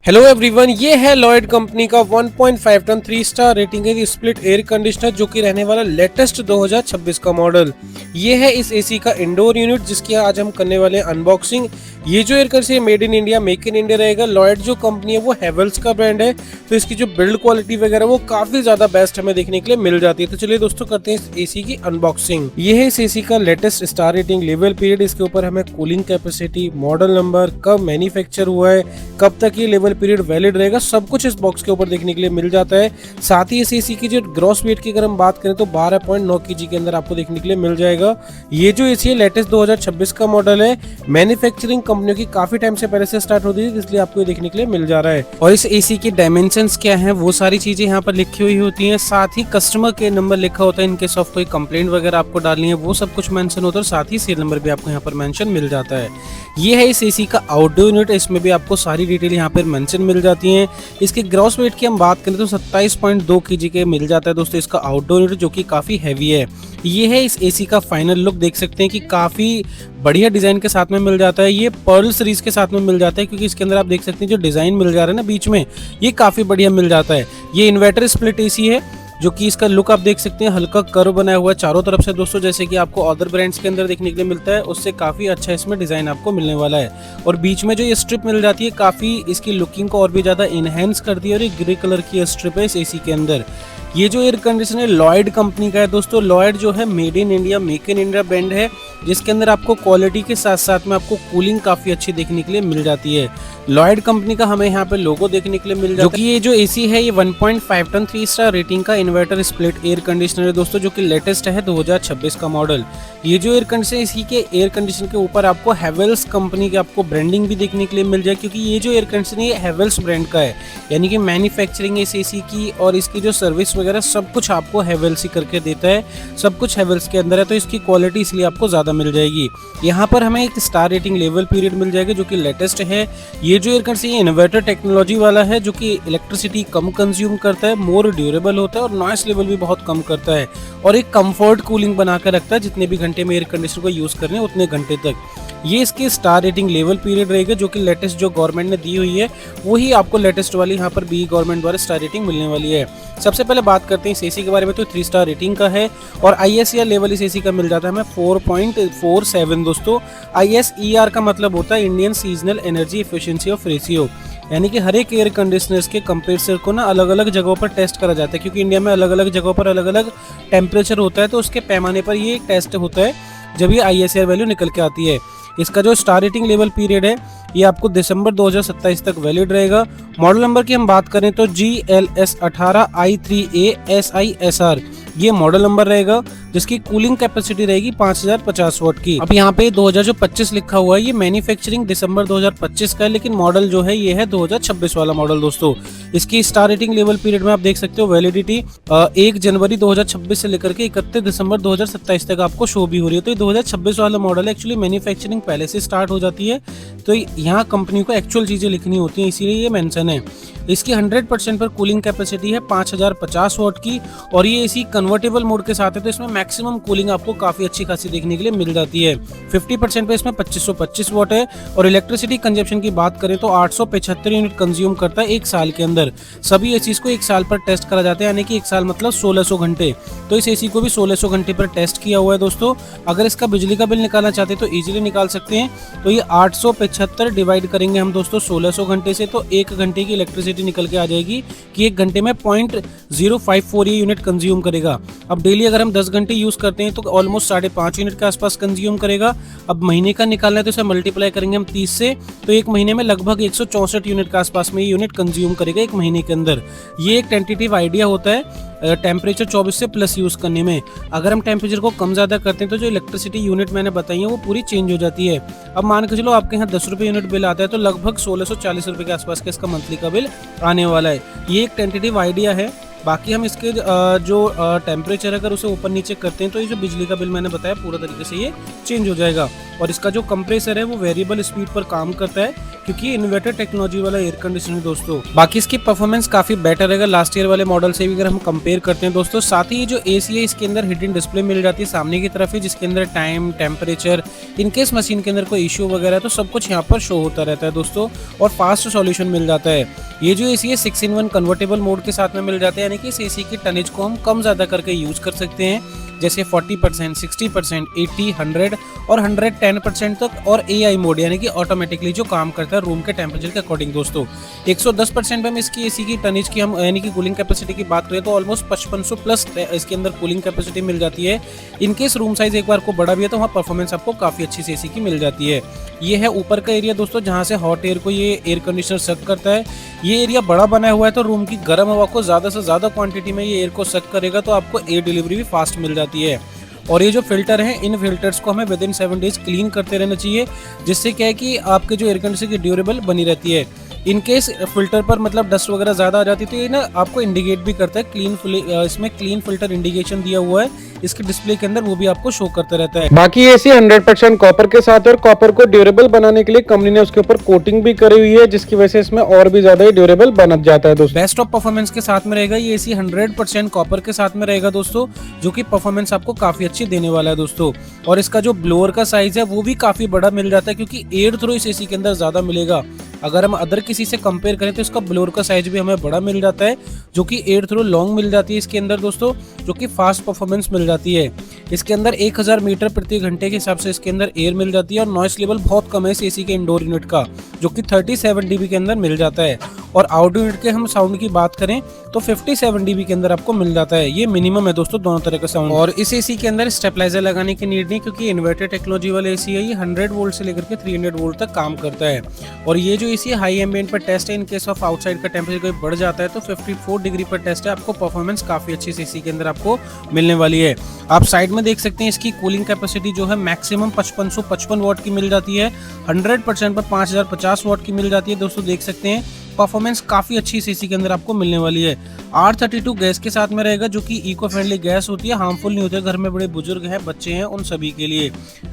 Hello everyone, ये है Lloyd company का 1.5 टन 3 स्टार रेटिंग है स्प्लिट एयर कंडीशनर जो कि रहने वाला लेटेस्ट 2026 का मॉडल। ये है इस एसी का इंडोर यूनिट जिसकी आज हम करने वाले हैं अनबॉक्सिंग। ये जो air conditioner made in India, make in India रहेगा। लॉयड जो कंपनी है वो हेवल्स का ब्रांड है, तो इसकी जो बिल्ड क्वालिटी वगैरह वो काफी ज्यादा बेस्ट हमें देखने के लिए मिल जाती है। तो चलिए दोस्तों करते हैं इस एसी की अनबॉक्सिंग। ये है इस एसी का latest star rating, level period, इसके ऊपर हमें कूलिंग कैपेसिटी, मॉडल नंबर, कब मैन्युफैक्चर हुआ है, कब तक ये लेवल पीरियड वैलिड रहेगा, सब कुछ इस बॉक्स के ऊपर देखने के लिए मिल जाता है। साथ ही इस एसी की जो ग्रॉस वेट की अगर हम बात करें तो 12.9 kg के अंदर आपको देखने के लिए मिल जाएगा। ये जो एसी है लेटेस्ट 2026 का मॉडल है। मैन्युफैक्चरिंग कंपनियों की काफी टाइम से पहले से स्टार्ट होती है, इसलिए आपको ये देखने के लिए मिल जा रहा है। और इस एसी की डायमेंशंस क्या है वो सारी चीजें यहाँ पर लिखी हुई होती है। साथ ही कस्टमर केयर नंबर लिखा होता है, इनकेस ऑफ कोई कंप्लेंट वगैरह आपको डालनी है वो सब कुछ मेंशन होता है। और साथ ही सीरियल नंबर भी आपको यहाँ पर मेंशन मिल जाता है। ये है इस एसी का आउटडोर यूनिट, इसमें भी आपको सारी डिटेल यहाँ पर मेंशन मिल जाती है। इसके ग्रॉस वेट की हम बात करें तो 27.2 kg के मिल जाता है दोस्तों इसका आउटडोर यूनिट, जो कि काफी हैवी है। ये है इस एसी का फाइनल लुक, देख सकते हैं कि काफी बढ़िया डिजाइन के साथ में मिल जाता है। ये पर्ल सीरीज के साथ में मिल जाता है, क्योंकि इसके अंदर आप देख सकते हैं जो डिजाइन मिल जा रहा है ना बीच में, ये काफी बढ़िया मिल जाता है। ये इन्वर्टर स्प्लिट एसी है, जो कि इसका लुक आप देख सकते हैं हल्का कर्व बनाया हुआ है चारों तरफ से दोस्तों, जैसे कि आपको अदर ब्रांड्स के अंदर देखने के लिए मिलता है उससे काफी अच्छा इसमें डिजाइन आपको मिलने वाला है। और बीच में जो ये स्ट्रिप मिल जाती है काफी इसकी लुकिंग को और भी ज्यादा इनहेंस करती है। और ये ग्रे कलर की स्ट्रिप है इस एसी के अंदर। ये जो एयर कंडीशनर लॉयड कंपनी का है दोस्तों, लॉयड जो है made in India, make in India brand है, जिसके अंदर आपको क्वालिटी के साथ साथ में आपको कूलिंग काफी अच्छी देखने के लिए मिल जाती है। लॉयड कंपनी का हमें यहाँ पे लोगो देखने के लिए मिल जाता है। जो कि ये जो एसी है ये 1.5 टन 3 स्टार रेटिंग का इन्वर्टर स्प्लिट एयर कंडीशनर है दोस्तों, जो कि लेटेस्ट है 2026 का मॉडल। ये जो एयर कंडीशनर, इसी के एयर कंडीशनर के ऊपर आपको हेवल्स कंपनी की आपको ब्रांडिंग भी देखने के लिए मिल जाए, क्योंकि ये जो एयर कंडीशनर ये हेवल्स ब्रांड का है, यानी कि मैन्युफैक्चरिंग इस एसी की और इसकी जो सर्विस वगैरह सब कुछ आपको हेवल्स ही करके देता है। सब कुछ हेवल्स के अंदर है, तो इसकी क्वालिटी इसलिए आपको ज्यादा मिल जाएगी। यहाँ पर हमें एक स्टार रेटिंग लेवल पीरियड मिल जाएगा जो कि लेटेस्ट है। ये जो एयर कंडीशनर ये इन्वर्टर टेक्नोलॉजी वाला है, जो कि इलेक्ट्रिसिटी कम कंज्यूम करता है, मोर ड्यूरेबल होता है और नॉइस लेवल भी बहुत कम करता है, और एक कंफर्ट कूलिंग बनाकर रखता है। जितने भी घंटे में एयर कंडीशनर को यूज करने उतने घंटे तक। ये इसकी स्टार रेटिंग लेवल पीरियड रहेगा, जो कि लेटेस्ट जो गवर्नमेंट ने दी हुई है वही आपको लेटेस्ट वाली यहाँ पर बी गवर्नमेंट द्वारा स्टार रेटिंग मिलने वाली है। सबसे पहले बात करते हैं इस एसी के बारे में, तो 3 स्टार रेटिंग का है और ISER लेवल इस एसी का मिल जाता है हमें 4.47 दोस्तों। ISER का मतलब होता है Indian seasonal energy efficiency of ratio, यानी कि हर एक एयर कंडीशनर्स के कंप्रेसर को ना अलग अलग जगहों पर टेस्ट करा जाता है, क्योंकि इंडिया में अलग अलग जगहों पर अलग अलग टेम्परेचर होता है, तो उसके पैमाने पर ये टेस्ट होता है जब ये ISER वैल्यू निकल के आती है। इसका जो स्टार रेटिंग लेवल पीरियड है ये आपको दिसंबर 2027 तक वैलिड रहेगा। मॉडल नंबर की हम बात करें तो GLS18I3ASISR ये मॉडल नंबर रहेगा, जिसकी कूलिंग कैपेसिटी रहेगी 5050 वाट की। अब यहाँ पे 2025 लिखा हुआ है, ये मैन्युफैक्चरिंग दिसंबर 2025 का है, लेकिन मॉडल जो है ये है 2026 वाला मॉडल दोस्तों। इसकी स्टार रेटिंग लेवल पीरियड में आप देख सकते हो वैलिडिटी 1 जनवरी 2026 से लेकर के 31 दिसंबर 2027 तक आपको शो भी हो रही है। तो ये 2026 वाला मॉडल है। एक्चुअली मैन्युफैक्चरिंग पहले से स्टार्ट हो जाती है, तो यहाँ कंपनी को एक्चुअल चीजें लिखनी होती है, इसीलिए ये मेंशन है। इसकी 100% पर कूलिंग कैपेसिटी है 5050 वाट की, और ये एसी कन्वर्टेबल मोड के साथ है, तो इसमें मैक्सिमम कूलिंग आपको काफी अच्छी खासी देखने के लिए मिल जाती है। 50% पे इसमें 2525 वाट है, और इलेक्ट्रिसिटी कंजप्शन की बात करें तो 875 यूनिट कंज्यूम करता है एक साल के अंदर। सभी एसीज को एक साल पर टेस्ट करा जाता है, यानी कि एक साल मतलब 1600 घंटे। तो इस एसी को भी 1600 घंटे पर टेस्ट किया हुआ है दोस्तों। अगर इसका बिजली का बिल निकालना चाहते हैं तो इजीली निकाल सकते हैं। तो ये 875 डिवाइड करेंगे हम दोस्तों 1600 घंटे से, तो 1 घंटे की इलेक्ट्रिसिटी निकल के आ जाएगी कि 1 घंटे में 0.054 ये यूनिट कंज्यूम करेगा। अब डेली अगर हम 10 घंटे यूज करते हैं तो ऑलमोस्ट 5.5 यूनिट के आसपास कंज्यूम करेगा। अब महीने का निकालना है तो इसे मल्टीप्लाई करेंगे हम 30 से, तो एक महीने में लगभग 164 यूनिट के आसपास में ये यूनिट कंज्यूम करेगा एक महीने के अंदर। ये एक टेंटेटिव आइडिया होता है टेम्परेचर 24 से प्लस यूज करने में। अगर हम टेम्परेचर को कम ज्यादा करते हैं तो जो इलेक्ट्रिसिटी यूनिट मैंने बताई है वो पूरी चेंज हो जाती है। अब मान के चलो आपके यहाँ 10 रुपये यूनिट बिल आता है, तो लगभग 1640 रुपये के आसपास का इसका मंथली का बिल आने वाला है। ये एक टेंटेटिव आइडिया है। बाकी हम इसके जो टेम्परेचर अगर उसे ऊपर नीचे करते हैं तो ये जो बिजली का बिल मैंने बताया पूरा तरीके से ये चेंज हो जाएगा। और इसका जो कंप्रेसर है वो वेरिएबल स्पीड पर काम करता है, क्योंकि ये इन्वर्टर टेक्नोलॉजी वाला एयर कंडीशनर है दोस्तों। बाकी इसकी परफॉर्मेंस काफी बेटर रहेगा लास्ट ईयर वाले मॉडल से भी अगर हम कंपेयर करते हैं दोस्तों। साथ ही ये जो एसी है इसके अंदर हिडन डिस्प्ले मिल जाती है सामने की तरफ ही, जिसके अंदर टाइम, टेम्परेचर, इनकेस मशीन के अंदर कोई इश्यू वगैरह तो सब कुछ यहाँ पर शो होता रहता है दोस्तों, और फास्ट सॉल्यूशन मिल जाता है। ये जो एसी है 6-in-1 कन्वर्टेबल मोड के साथ में मिल जाता है, यानी कि इस एसी की टनेज को हम कम ज्यादा करके यूज कर सकते हैं, जैसे 40%, 60%, 80, 100 और 110% तक, और AI मोड यानी कि ऑटोमेटिकली जो काम करता है रूम के टेम्परेचर के अकॉर्डिंग दोस्तों। 110% पे हम इसकी एसी की टनेज की हम यानी कि कूलिंग कैपेसिटी की बात करें तो ऑलमोस्ट 5500 प्लस इसके अंदर कूलिंग कैपेसिटी मिल जाती है। इनकेस रूम साइज एक बार को बड़ा भी है तो वहाँ परफॉर्मेंस आपको काफी अच्छी सी एसी की मिल जाती है। ये है ऊपर का एरिया दोस्तों, जहाँ से हॉट एयर को ये एयर कंडीशनर सक करता है। ये एरिया बड़ा बना हुआ है तो रूम की गर्म हवा को ज्यादा से ज्यादा क्वांटिटी में ये एयर को सक करेगा, तो आपको एयर डिलीवरी भी फास्ट मिल जाती है। और ये जो फिल्टर हैं, इन फिल्टर्स को हमें विद इन 7 डेज क्लीन करते रहना चाहिए, जिससे क्या है कि आपके जो एयर कंडीशनर की ड्यूरेबल बनी रहती है। इन केस फिल्टर पर मतलब डस्ट वगैरह ज्यादा आ जाती है तो ये ना आपको इंडिकेट भी करता है इसमें क्लीन फिल्टर इंडिकेशन दिया हुआ है इसके डिस्प्ले के अंदर, वो भी आपको शो करता रहता है। बाकी एसी 100% कॉपर के साथ, और कॉपर को ड्यूरेबल बनाने के लिए कंपनी ने उसके ऊपर कोटिंग भी करी हुई है, जिसकी वजह से इसमें और भी ज्यादा ड्यूरेबल बन जाता है दोस्तों। बेस्ट ऑफ परफॉर्मेंस के साथ में रहेगा ये एसी, 100% कॉपर के साथ में रहेगा दोस्तों, जो कि परफॉर्मेंस आपको काफी अच्छी देने वाला है दोस्तों। और इसका जो ब्लोअर का साइज है वो भी काफी बड़ा मिल जाता है, क्योंकि एयर थ्रो इस एसी के अंदर ज्यादा मिलेगा। अगर हम अदर किसी से कंपेयर करें तो इसका ब्लोअर का साइज भी हमें बड़ा मिल जाता है, जो कि एयर थ्रो लॉन्ग मिल जाती है इसके अंदर दोस्तों, जो कि फास्ट परफॉर्मेंस मिल जाती है। इसके अंदर 1000 मीटर प्रति घंटे के हिसाब से इसके अंदर एयर मिल जाती है, और नॉइस लेवल बहुत कम है इस एसी के इंडोर यूनिट का, जो कि 37 dB के अंदर मिल जाता है। और आउटडोर यूनिट के हम साउंड की बात करें तो 57 dB के अंदर आपको मिल जाता है। ये मिनिमम है दोस्तों दोनों तरह का साउंड। और इस एसी के अंदर स्टेबलाइजर लगाने की नीड नहीं, क्योंकि इन्वर्टर टेक्नोलॉजी वाला एसी है। ये 100 वोल्ट से लेकर के 300 वोल्ट तक काम करता है। और ये जो एसी हाई एम्बिएंट पर टेस्ट है, इन केस ऑफ आउटसाइड का टेम्परेचर कोई बढ़ जाता है तो 54 डिग्री पर टेस्ट है, आपको परफॉर्मेंस काफी अच्छी इस एसी के अंदर आपको मिलने वाली है। आप साइड में देख सकते हैं इसकी कूलिंग कैपेसिटी जो है मैक्सिमम 5555 वाट की मिल जाती है, 100% पर 5050 वाट की मिल जाती है दोस्तों। देख सकते हैं परफॉर्मेंस काफी अच्छी इस एसी के अंदर आपको मिलने वाली है। R32 गैस के साथ में रहेगा, जो कि इको फ्रेंडली गैस होती है, हार्मफुल नहीं होती है। घर में बड़े बुजुर्ग हैं, बच्चे हैं, उन सभी के लिए।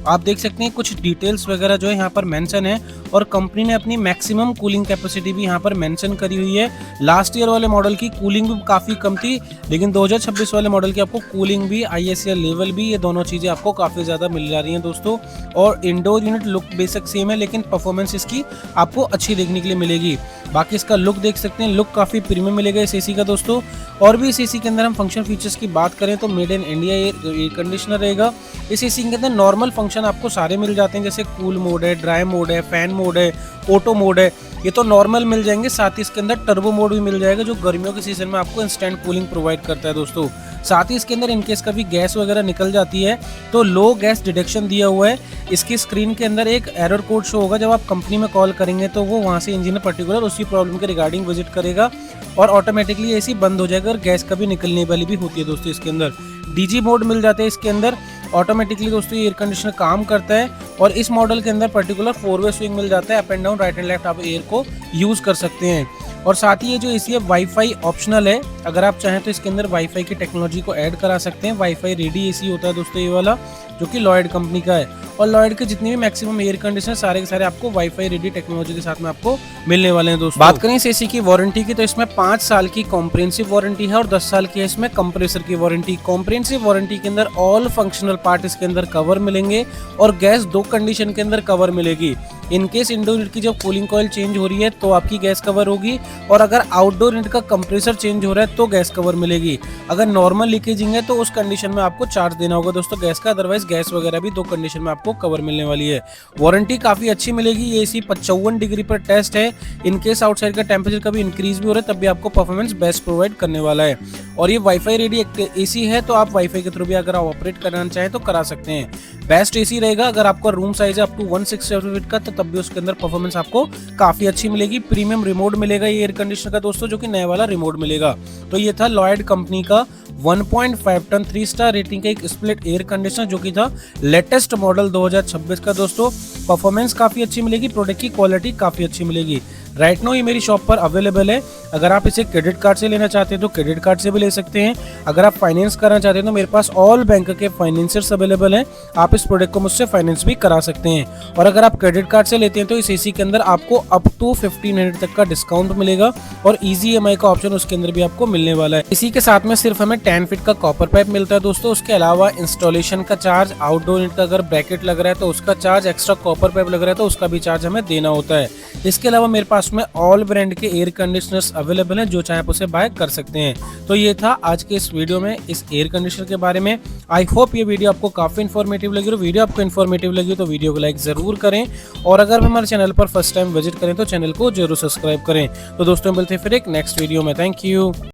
आप देख सकते हैं कुछ डिटेल्स वगैरह जो है यहाँ पर मेंशन है, और कंपनी ने अपनी मैक्सिमम कूलिंग कैपेसिटी भी यहाँ पर मेंशन करी हुई है। लास्ट ईयर वाले मॉडल की कूलिंग भी काफी कम थी, लेकिन 2026 वाले मॉडल की आपको कूलिंग भी, ISR लेवल भी, ये दोनों चीजें आपको काफी ज्यादा मिल जा रही हैं दोस्तों। और indoor unit look basic same है, लेकिन परफॉर्मेंस इसकी आपको अच्छी देखने के लिए मिलेगी। बाकी इसका लुक देख सकते हैं, लुक काफी प्रीमियम मिलेगा इस एसी का दोस्तों। और भी इस एसी के अंदर हम फंक्शन फीचर्स की बात करें तो made in India air conditioner रहेगा। इस एसी के अंदर नॉर्मल फंक्शन आपको सारे मिल जाते हैं, जैसे कूल मोड है, ड्राई मोड है, फैन मोड है, ऑटो मोड है, ये तो नॉर्मल मिल जाएंगे। साथ ही इसके अंदर टर्बो मोड भी मिल जाएगा, जो गर्मियों के सीजन में आपको इंस्टेंट कूलिंग प्रोवाइड करता है दोस्तों। साथ ही इसके अंदर इनकेस कभी गैस वगैरह निकल जाती है तो लो गैस डिटेक्शन दिया हुआ है। इसकी स्क्रीन के अंदर एक एरर कोड शो होगा, जब आप कंपनी में कॉल करेंगे तो वो वहाँ से इंजीनियर पर्टिकुलर उसी प्रॉब्लम के रिगार्डिंग विजिट करेगा, और ऑटोमेटिकली एसी बंद हो जाएगा अगर गैस कभी निकलने वाली भी होती है दोस्तों। इसके अंदर DG मोड मिल जाते हैं इसके अंदर, ऑटोमेटिकली दोस्तों एयर कंडीशनर काम करता है। और इस मॉडल के अंदर पर्टिकुलर 4-वे स्विंग मिल जाता है, up and down, right and left आप एयर को यूज कर सकते हैं। और साथ ही ये जो एसी है वाईफाई ऑप्शनल है, अगर आप चाहें तो इसके अंदर वाईफाई की टेक्नोलॉजी को ऐड करा सकते हैं। वाईफाई रेडी एसी होता है दोस्तों ये वाला, जो कि लॉयड कंपनी का है। और लॉयड के जितने भी मैक्सिमम एयर कंडीशनर सारे के सारे आपको वाईफाई रेडी टेक्नोलॉजी के साथ में आपको मिलने वाले हैं दोस्तों। बात करें इस एसी की वारंटी की तो इसमें 5 साल की कॉम्प्रिहेंसिव वारंटी है, और 10 साल की है इसमें कंप्रेसर की वारंटी। कॉम्प्रिहेंसिव वारंटी के अंदर ऑल फंक्शनल पार्ट इसके अंदर कवर मिलेंगे, और गैस 2 कंडीशन के अंदर कवर मिलेगी। इनकेस इंडोर यूनिट की जब कूलिंग कॉइल चेंज हो रही है तो आपकी गैस कवर होगी, और अगर आउटडोर यूनिट का कंप्रेसर चेंज हो रहा है तो गैस कवर मिलेगी। अगर नॉर्मल लीकेजिंग है तो उस कंडीशन में आपको चार्ज देना होगा दोस्तों गैस का, अदरवाइज गैस वगैरह भी 2 कंडीशन में आपको कवर मिलने वाली है। वारंटी काफी अच्छी मिलेगी। ये एसी 55 डिग्री पर टेस्ट है। इनकेस आउटसाइड का टेम्परेचर कभी इंक्रीज भी हो रहा है तब भी आपको परफॉर्मेंस बेस्ट प्रोवाइड करने वाला है। और ये वाईफाई रेडी एसी है, तो आप वाईफाई के थ्रू भी अगर आप ऑपरेट करना चाहें तो करा सकते हैं। बेस्ट एसी रहेगा। अगर आपका रूम साइज है अप टू 167 फीट का, तो तब भी उसके अंदर परफॉर्मेंस आपको काफी अच्छी मिलेगी। प्रीमियम रिमोट मिलेगा ये एयर कंडीशनर का दोस्तों, जो कि नया वाला रिमोट मिलेगा। तो ये था लॉयड कंपनी का 1.5 टन 3 स्टार रेटिंग का एक स्प्लिट एयर कंडीशनर, जो कि था लेटेस्ट मॉडल 2026 का दोस्तों। परफॉर्मेंस काफी अच्छी मिलेगी, प्रोडक्ट की क्वालिटी काफी अच्छी मिलेगी। राइट नाउ ये मेरी शॉप पर अवेलेबल है। अगर आप इसे क्रेडिट कार्ड से लेना चाहते हैं तो क्रेडिट कार्ड से भी ले सकते हैं। अगर आप फाइनेंस करना चाहते हैं तो मेरे पास ऑल बैंक के फाइनेंसर्स अवेलेबल हैं, आप इस प्रोडक्ट को मुझसे फाइनेंस भी करा सकते हैं। और अगर आप क्रेडिट कार्ड से लेते हैं तो इस एसी के अंदर आपको अप टू 1500 तक का डिस्काउंट मिलेगा और इजी ईएमआई का ऑप्शन उसके अंदर भी आपको मिलने वाला है। इसी के साथ में सिर्फ हमें 10 फीट का कॉपर पाइप मिलता है दोस्तों। उसके अलावा इंस्टॉलेशन का चार्ज, आउटडोर यूनिट का अगर ब्रैकेट लग रहा है तो उसका चार्ज, एक्स्ट्रा कॉपर पाइप लग रहा है तो उसका भी चार्ज हमें देना होता है। इसके अलावा मेरे पास में ऑल ब्रांड के एयर कंडीशनर्स अवेलेबल हैं, जो चाहे आप उसे बाय कर सकते हैं। तो ये था आज के इस वीडियो में इस एयर कंडीशनर के बारे में। आई होप ये वीडियो आपको काफी इन्फॉर्मेटिव लगी हो। वीडियो आपको इन्फॉर्मेटिव लगी तो वीडियो को लाइक जरूर करें और अगर हमारे चैनल पर फर्स्ट टाइम विजिट करें तो चैनल को जरूर सब्सक्राइब करें। तो दोस्तों मिलते हैं फिर एक नेक्स्ट वीडियो में। Thank you.